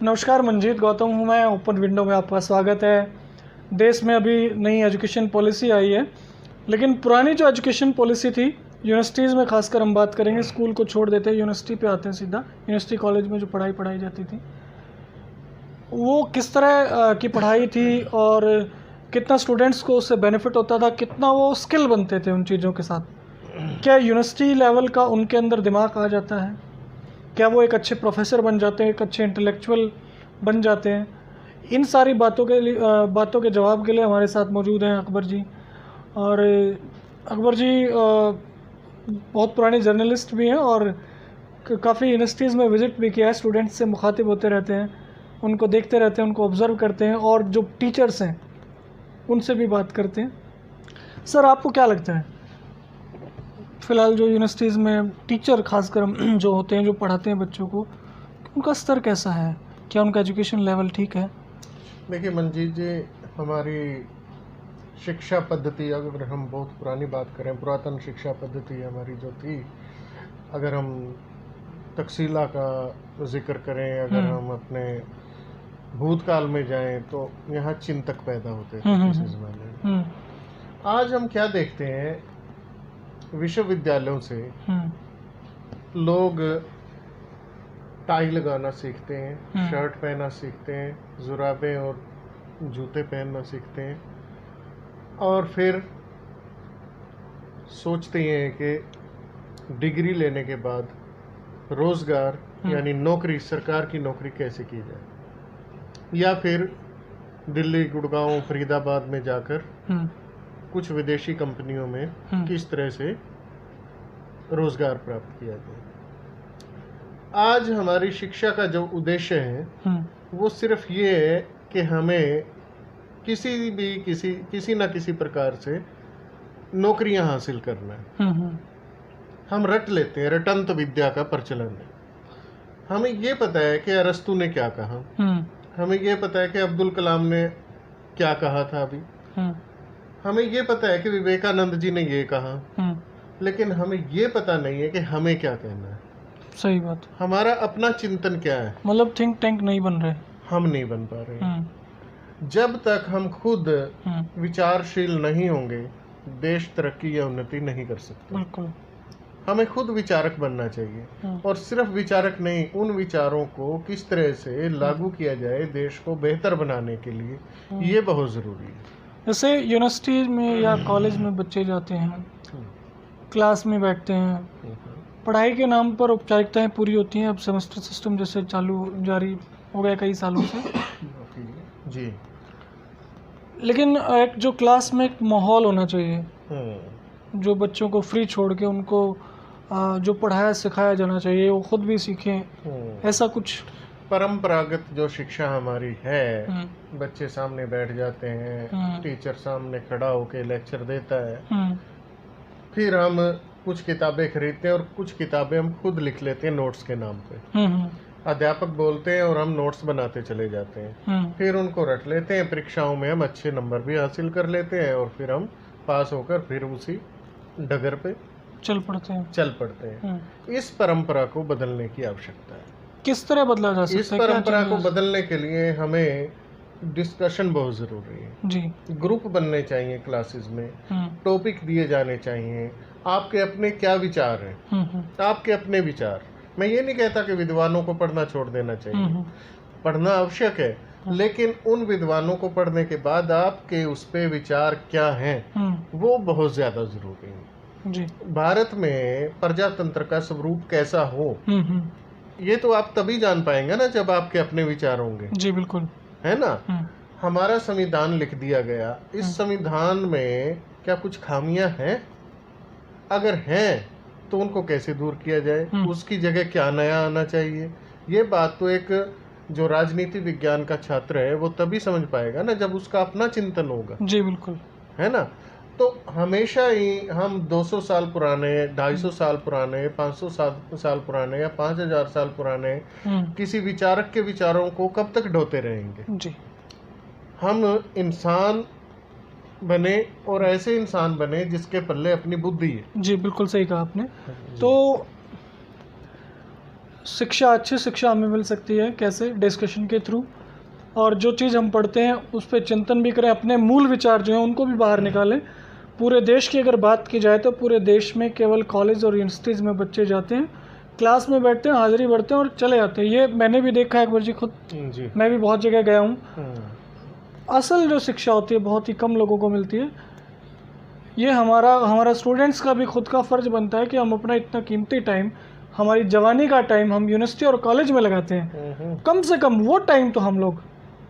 नमस्कार, मंजीत गौतम हूँ मैं। ओपन विंडो में आपका स्वागत है। देश में अभी नई एजुकेशन पॉलिसी आई है, लेकिन पुरानी जो एजुकेशन पॉलिसी थी, यूनिवर्सिटीज़ में खासकर हम बात करेंगे, स्कूल को छोड़ देते हैं, यूनिवर्सिटी पे आते हैं सीधा। यूनिवर्सिटी कॉलेज में जो पढ़ाई जाती थी, वो किस तरह की पढ़ाई थी और कितना स्टूडेंट्स को उससे बेनिफिट होता था, कितना वो स्किल बनते थे उन चीज़ों के साथ। क्या यूनिवर्सिटी लेवल का उनके अंदर दिमाग आ जाता है? क्या वो एक अच्छे प्रोफेसर बन जाते हैं, एक अच्छे इंटेलेक्चुअल बन जाते हैं? इन सारी बातों के जवाब के लिए हमारे साथ मौजूद हैं अकबर जी। और अकबर जी बहुत पुराने जर्नलिस्ट भी हैं और काफ़ी यूनिवर्सिटीज़ में विज़िट भी किया है, स्टूडेंट्स से मुखातिब होते रहते हैं, उनको देखते रहते हैं, उनको ऑब्ज़र्व करते हैं और जो टीचर्स हैं उनसे भी बात करते हैं। सर, आपको क्या लगता है फ़िलहाल जो यूनिवर्सिटीज़ में टीचर खासकर जो होते हैं, जो पढ़ाते हैं बच्चों को, उनका स्तर कैसा है? क्या उनका एजुकेशन लेवल ठीक है? देखिए मंजीत जी, हमारी शिक्षा पद्धति, अगर हम बहुत पुरानी बात करें, पुरातन शिक्षा पद्धति हमारी जो थी, अगर हम तकसीला का जिक्र करें, अगर हम अपने भूतकाल में जाएं, तो यहाँ चिंतक पैदा होते थे किसी ज़माने में। आज हम क्या देखते हैं, विश्वविद्यालयों से लोग टाई लगाना सीखते हैं, शर्ट पहनना सीखते हैं, जुराबें और जूते पहनना सीखते हैं, और फिर सोचते हैं कि डिग्री लेने के बाद रोज़गार यानी नौकरी, सरकार की नौकरी कैसे की जाए, या फिर दिल्ली, गुड़गांव, फरीदाबाद में जाकर कुछ विदेशी कंपनियों में किस तरह से रोज़गार प्राप्त किया जाए। आज हमारी शिक्षा का जो उद्देश्य है वो सिर्फ ये है कि हमें किसी ना किसी प्रकार से नौकरियां हासिल करना है। हम रट लेते हैं, रटंत विद्या का प्रचलन है। हमें ये पता है कि अरस्तु ने क्या कहा, हमें ये पता है कि अब्दुल कलाम ने क्या कहा था अभी, हमें ये पता है कि विवेकानंद जी ने ये कहा, लेकिन हमें ये पता नहीं है कि हमें क्या कहना है। सही बात। हमारा अपना चिंतन क्या है? मतलब थिंक टैंक नहीं बन रहे, हम नहीं बन पा रहे। जब तक हम खुद विचारशील नहीं होंगे, देश तरक्की या उन्नति नहीं कर सकता। बिल्कुल। हमें खुद विचारक बनना चाहिए, और सिर्फ विचारक नहीं, उन विचारों को किस तरह से लागू किया जाए देश को बेहतर बनाने के लिए, ये बहुत ज़रूरी है। जैसे यूनिवर्सिटी में या कॉलेज में बच्चे जाते हैं, क्लास में बैठते हैं, पढ़ाई के नाम पर औपचारिकताएं पूरी होती हैं। अब सेमेस्टर सिस्टम जैसे जारी हो गया कई सालों से जी, लेकिन एक जो क्लास में एक माहौल होना चाहिए, जो बच्चों को फ्री छोड़ के उनको जो पढ़ाया सिखाया जाना चाहिए वो खुद भी सीखें, ऐसा कुछ। परंपरागत जो शिक्षा हमारी है, बच्चे सामने बैठ जाते हैं, टीचर सामने खड़ा होकर लेक्चर देता है, फिर हम कुछ किताबें खरीदते हैं और कुछ किताबें हम खुद लिख लेते हैं नोट्स के नाम पे। अध्यापक बोलते हैं और हम नोट्स बनाते चले जाते हैं, फिर उनको रट लेते हैं, परीक्षाओं में हम अच्छे नंबर भी हासिल कर लेते हैं, और फिर हम पास होकर फिर उसी डगर पे चल पड़ते हैं। इस परंपरा को बदलने की आवश्यकता है। किस तरह बदला जा सकता है? इस परंपरा को बदलने के लिए हमें डिस्कशन बहुत ज़रूरी है जी। ग्रुप बनने चाहिए क्लासेस में, टॉपिक दिए जाने चाहिए, आपके अपने क्या विचार हैं, आपके अपने विचार। मैं ये नहीं कहता कि विद्वानों को पढ़ना छोड़ देना चाहिए, पढ़ना आवश्यक है, लेकिन उन विद्वानों को पढ़ने के बाद आपके उस पे विचार क्या हैं, वो बहुत ज़्यादा ज़रूरी है जी। भारत में प्रजातंत्र का स्वरूप कैसा हो, ये तो आप तभी जान पाएंगे ना जब आपके अपने विचार होंगे। जी बिल्कुल, है ना। हमारा संविधान लिख दिया गया, इस संविधान में क्या कुछ खामियां हैं? अगर हैं तो उनको कैसे दूर किया जाए, उसकी जगह क्या नया आना चाहिए? ये बात तो एक जो राजनीति विज्ञान का छात्र है वो तभी समझ पाएगा ना जब उसका अपना चिंतन होगा। जी बिल्कुल, है ना। तो हमेशा ही हम 200 साल पुराने, 250 साल पुराने, 500 साल पुराने या 5000 साल पुराने किसी विचारक के विचारों को कब तक ढोते रहेंगे? जी। हम इंसान बने, और ऐसे इंसान बने जिसके पल्ले अपनी बुद्धि है। जी बिल्कुल सही कहा आपने। तो शिक्षा, अच्छी शिक्षा हमें मिल सकती है कैसे? डिस्कशन के थ्रू, और जो चीज़ हम पढ़ते हैं उस पर चिंतन भी करें, अपने मूल विचार जो हैं उनको भी बाहर निकालें। पूरे देश की अगर बात की जाए तो पूरे देश में केवल कॉलेज और यूनिवर्सिटीज़ में बच्चे जाते हैं, क्लास में बैठते हैं, हाज़िरी भरते हैं और चले जाते हैं। ये मैंने भी देखा है अकबर जी खुद, जी। मैं भी बहुत जगह गया हूँ। असल जो शिक्षा होती है बहुत ही कम लोगों को मिलती है। ये हमारा स्टूडेंट्स का भी खुद का फ़र्ज़ बनता है कि हम अपना इतना कीमती टाइम, हमारी जवानी का टाइम हम यूनिवर्सिटी और कॉलेज में लगाते हैं, कम से कम वो टाइम तो हम लोग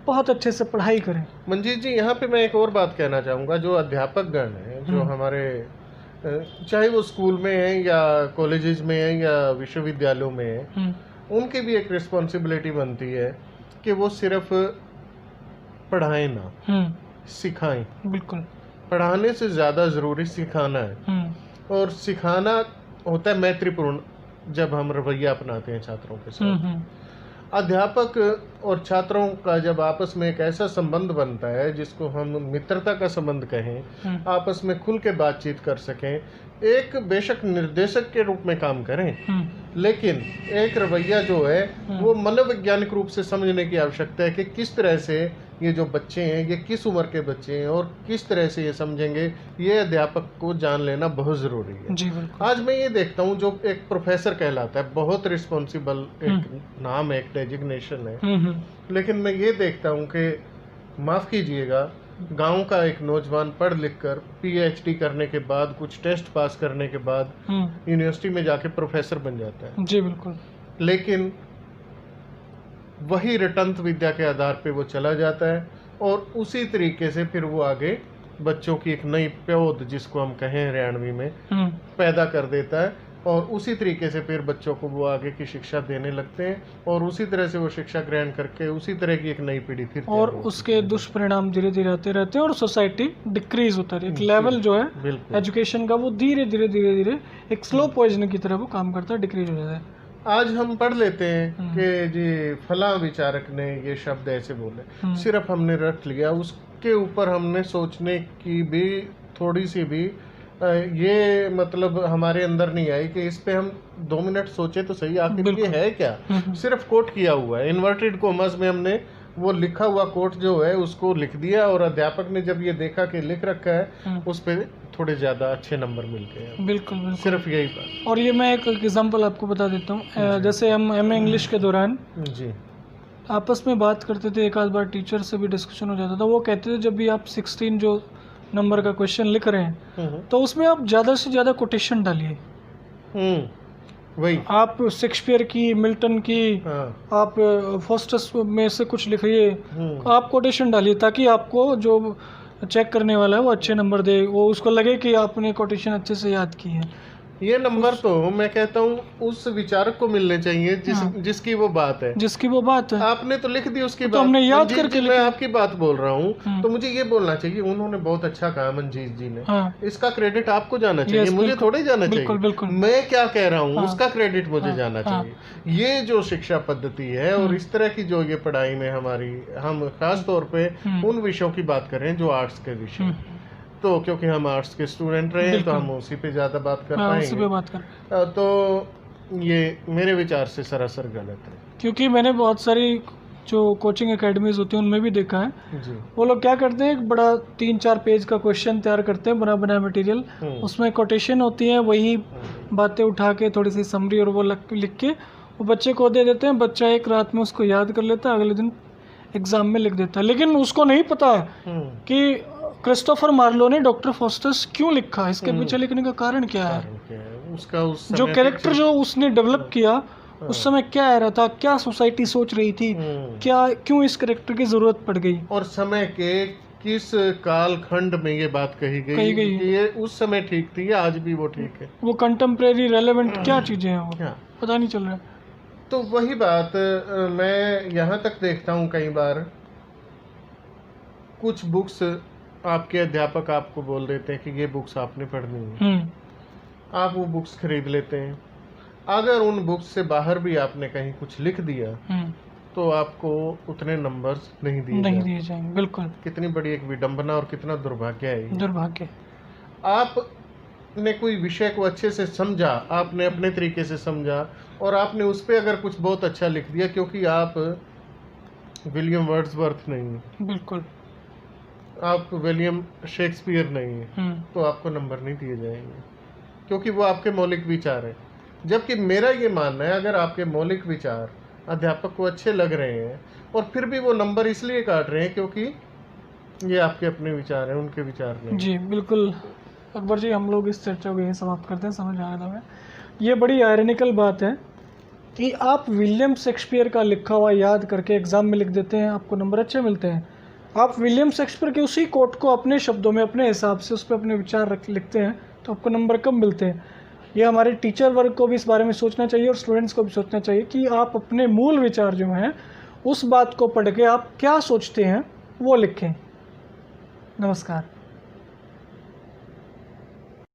बहुत अच्छे से पढ़ाई करें। मंजीत जी, यहाँ पे मैं एक और बात कहना चाहूँगा। जो अध्यापक गण हैं, जो हमारे चाहे वो स्कूल में हैं या कॉलेजेस में हैं या विश्वविद्यालयों में हैं, उनकी भी एक रिस्पॉन्सिबिलिटी बनती है कि वो सिर्फ पढ़ाएं ना, सिखाएं। बिल्कुल। पढ़ाने से ज़्यादा ज़रूरी सिखाना है, और सिखाना होता है मैत्रीपूर्ण, जब हम रवैया अपनाते हैं छात्रों के साथ। अध्यापक और छात्रों का जब आपस में एक ऐसा संबंध बनता है जिसको हम मित्रता का संबंध कहें, आपस में खुल के बातचीत कर सकें, एक बेशक निर्देशक के रूप में काम करें, लेकिन एक रवैया जो है वो मनोवैज्ञानिक रूप से समझने की आवश्यकता है कि किस तरह से ये जो बच्चे हैं ये किस उम्र के बच्चे हैं और किस तरह से ये समझेंगे। ये अध्यापक को जान लेना बहुत ज़रूरी है। जी बिल्कुल। आज मैं ये देखता हूँ, जो एक प्रोफेसर कहलाता है, बहुत रिस्पॉन्सिबल एक नाम है, एक डेजिग्नेशन है, लेकिन मैं ये देखता हूँ कि माफ़ कीजिएगा, गांव का एक नौजवान पढ़ लिख कर PhD करने के बाद, कुछ टेस्ट पास करने के बाद यूनिवर्सिटी में जाके प्रोफेसर बन जाता है। जी बिल्कुल। लेकिन वही रटंत विद्या के आधार पे वो चला जाता है और उसी तरीके से फिर वो आगे बच्चों की एक नई पौध, जिसको हम कहें हरियाणवी में, पैदा कर देता है, और उसी तरीके से फिर बच्चों को वो आगे की शिक्षा देने लगते हैं, और उसी तरह से वो शिक्षा ग्रहण करके उसी तरह की एक नई पीढ़ी फिर, और उसके दुष्परिणाम धीरे धीरे आते रहते हैं और सोसाइटी डिक्रीज होता है। एक लेवल जो है एजुकेशन का वो धीरे धीरे एक स्लो पॉइजन की तरह वो काम करता है, डिक्रीज हो जाता है। आज हम पढ़ लेते हैं कि जी फला विचारक ने ये शब्द ऐसे बोले, सिर्फ हमने रट लिया, उसके ऊपर हमने सोचने की भी थोड़ी सी भी ये मतलब हमारे अंदर नहीं आई कि इस पे हम 2 मिनट सोचे तो सही, आखिर ये है क्या। सिर्फ कोट किया हुआ है, इन्वर्टेड कॉमर्स में हमने वो लिखा हुआ कोट जो है उसको लिख दिया, और अध्यापक ने जब ये देखा कि लिख रखा है, उस पे थोड़े ज़्यादा अच्छे नंबर मिलते हैं। बिल्कुल बिल्कुल, सिर्फ यही बात। और ये मैं एक एग्जांपल आपको बता देता हूँ। जैसे हम MA इंग्लिश के दौरान जी आपस में बात करते थे, एक आध बार टीचर से भी डिस्कशन हो जाता था। वो कहते थे जब भी आप 16 जो नंबर का क्वेश्चन लिख रहे हैं तो उसमें आप ज़्यादा से ज़्यादा कोटेशन डालिए। वही आप शेक्सपियर की, मिल्टन की, आप फॉस्टस में से कुछ लिखिए, आप कोटेशन डालिए, ताकि आपको जो चेक करने वाला है वो अच्छे नंबर दे, वो उसको लगे कि आपने कोटेशन अच्छे से याद की है। ये नंबर तो मैं कहता हूँ उस विचारक को मिलने चाहिए जिसकी वो बात है, जिसकी वो बात है। आपने तो लिख दी उसकी तो बात, हमने याद करके मैं आपकी बात बोल रहा हूँ, तो मुझे ये बोलना चाहिए उन्होंने बहुत अच्छा कहा मंजीत जी ने, इसका क्रेडिट आपको जाना चाहिए, मुझे थोड़े जाना चाहिए। मैं क्या कह रहा हूँ उसका क्रेडिट मुझे जाना चाहिए। ये जो शिक्षा पद्धति है और इस तरह की जो ये पढ़ाई में हमारी, हम खास तौर पे उन विषयों की बात कर रहे हैं जो आर्ट्स के विषय, तो क्योंकि हम आर्ट्स के स्टूडेंट रहे हैं तो हम उसी पे ज़्यादा बात कर पाएंगे। तो ये मेरे विचार से सरासर गलत है, क्योंकि मैंने बहुत सारी जो कोचिंग एकेडमीज होती हैं उनमें भी देखा है जी। वो लोग क्या करते हैं, एक बड़ा 3-4 पेज का क्वेश्चन तैयार करते हैं, बना बनाया मटेरियल, उसमें कोटेशन होती है, वही बातें उठा के थोड़ी सी समरी और वो लिख के वो बच्चे को दे देते हैं। बच्चा एक रात में उसको याद कर लेता है, अगले दिन एग्जाम में लिख देता है। लेकिन उसको नहीं पता कि क्रिस्टोफर मार्लो ने डॉक्टर फॉस्टस क्यों लिखा, इसके पीछे लिखने का कारण क्या है, उसका उस जो कैरेक्टर जो उसने डेवलप किया उस समय क्या आ रहा था, क्या सोसाइटी सोच रही थी, क्या क्यों इस कैरेक्टर की जरूरत पड़ गई, और समय के किस काल खंड में ये बात कही गई कि ये उस समय ठीक थी या आज भी वो ठीक है, वो कंटेम्प्रेरी रेलेवेंट क्या चीजें हैं वो पता नहीं चल रहा। तो वही बात मैं यहाँ तक देखता हूँ, कई बार कुछ बुक्स आपके अध्यापक आपको बोल देते हैं कि ये बुक्स आपने पढ़नी है, आप वो बुक्स खरीद लेते हैं। अगर उन बुक्स से बाहर भी आपने कहीं कुछ लिख दिया तो आपको उतने नंबर्स नहीं दिए जाएंगे। बिल्कुल, कितनी बड़ी एक विडंबना और कितना दुर्भाग्य है। दुर्भाग्य। आप ने कोई विषय को अच्छे से समझा, आपने अपने तरीके से समझा और आपने उस पर अगर कुछ बहुत अच्छा लिख दिया, क्योंकि आप विलियम वर्ड्सवर्थ नहीं हैं, बिल्कुल। आप विलियम शेक्सपियर नहीं हैं, तो आपको नंबर नहीं दिए जाएंगे, क्योंकि वो आपके मौलिक विचार हैं। जबकि मेरा ये मानना है, अगर आपके मौलिक विचार अध्यापक को अच्छे लग रहे हैं और फिर भी वो नंबर इसलिए काट रहे हैं क्योंकि ये आपके अपने विचार हैं, उनके विचार नहीं। जी बिल्कुल अकबर जी, हम लोग इस चर्चा को यहीं समाप्त करते हैं, समझ आया था हमें। ये बड़ी आयरनिकल बात है कि आप विलियम शेक्सपियर का लिखा हुआ याद करके एग्ज़ाम में लिख देते हैं, आपको नंबर अच्छे मिलते हैं। आप विलियम शेक्सपियर के उसी कोट को अपने शब्दों में अपने हिसाब से उस पर अपने विचार लिखते हैं तो आपको नंबर कम मिलते हैं। ये हमारे टीचर वर्ग को भी इस बारे में सोचना चाहिए और स्टूडेंट्स को भी सोचना चाहिए कि आप अपने मूल विचार जो हैं उस बात को पढ़ के आप क्या सोचते हैं वो लिखें। नमस्कार।